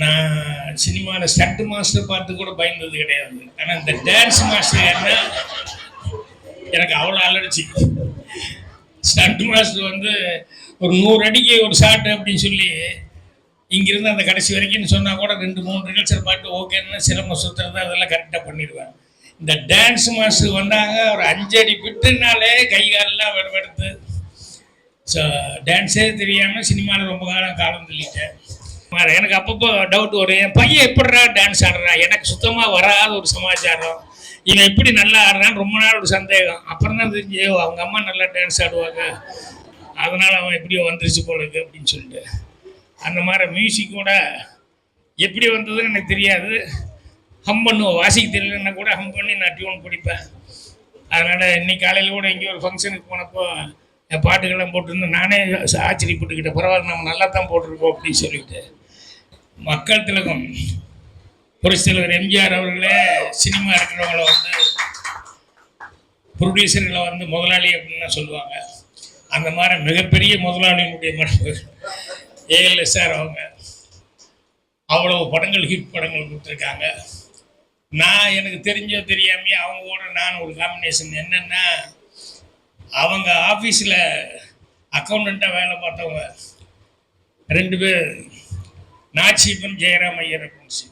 நான் சினிமாவில் stunt master பார்த்து கூட பயந்தது கிடையாது. ஆனால் இந்த டான்ஸ் மாஸ்டர் என்ன எனக்கு அவ்வளோ அலர்ஜி. ஸ்டண்ட் மாஸ்டர் வந்து ஒரு 100 அடிக்கு ஒரு ஷாட் அப்படின்னு சொல்லி இங்கிருந்து அந்த கடைசி வரைக்கும் சொன்னால் கூட 2-3 ரிஹர்சல் பாட்டு ஓகேன்னு சிலம்பம் சுற்றுறது அதெல்லாம் கரெக்டாக பண்ணிடுவேன். இந்த டான்ஸ் மாஸ்டர் வந்தாங்க ஒரு 5 அடி விட்டுனாலே கை காலெல்லாம் வெடுத்து. ஸோ டான்ஸே தெரியாமல் சினிமாவில் ரொம்ப காலம் தள்ளிட்டேன். எனக்கு அப்பப்போ டவுட் வரும், என் பையன் எப்படிடா டான்ஸ் ஆடுறான், எனக்கு சுத்தமாக வராத ஒரு சமாச்சாரம், இவன் எப்படி நல்லா ஆடுறான்னு ரொம்ப நாள் ஒரு சந்தேகம். அப்புறம் தான் தெரிஞ்சு அவங்க அம்மா நல்லா டான்ஸ் ஆடுவாங்க, அதனால் அவன் எப்படியோ வந்துருச்சு போல இருக்கு அப்படின்னு சொல்லிட்டு. அந்த மாதிரி மியூசிக்கோட எப்படி வந்ததுன்னு எனக்கு தெரியாது. ஹம் பண்ணுவோம், வாசிக்க தெரியலன்னா கூட ஹம் பண்ணி நான் டியூன் பிடிப்பேன். அதனால் இன்னைக்கு காலையில் கூட எங்கேயோ ஒரு ஃபங்க்ஷனுக்கு போனப்போ என் பாட்டுக்கெல்லாம் போட்டுருந்து நானே ஆச்சரியப்பட்டுக்கிட்டேன். பரவாயில்ல, நம்ம நல்லா தான் போட்டிருக்கோம் அப்படின்னு சொல்லிட்டு. மக்கள் திலகம் புரட்சித் தலைவர் எம்ஜிஆர் அவர்களே சினிமா இருக்கிறவங்கள வந்து ப்ரொடியூசர்களை வந்து முதலாளி அப்படின்னு சொல்லுவாங்க. அந்த மாதிரி மிகப்பெரிய முதலாளியினுடைய மனைவி ஏஎல்எஸ்ஆர் அவங்க அவ்வளவு படங்கள், ஹிட் படங்கள் கொடுத்துருக்காங்க. நான் எனக்கு தெரிஞ்சோ தெரியாமையே அவங்க கூட நான் ஒரு காம்பினேஷன் என்னென்னா, அவங்க ஆஃபீஸில் அக்கௌண்டண்ட்டாக வேலை பார்த்தவங்க 2 பேர், நாச்சிப்பன் ஜெயராம் ஐயர் அப்படின்னு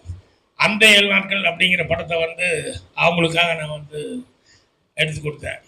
அந்த 7 நாட்கள் அப்படிங்கிற படத்தை வந்து அவங்களுக்காக நான் வந்து எடுத்து கொடுத்தேன்.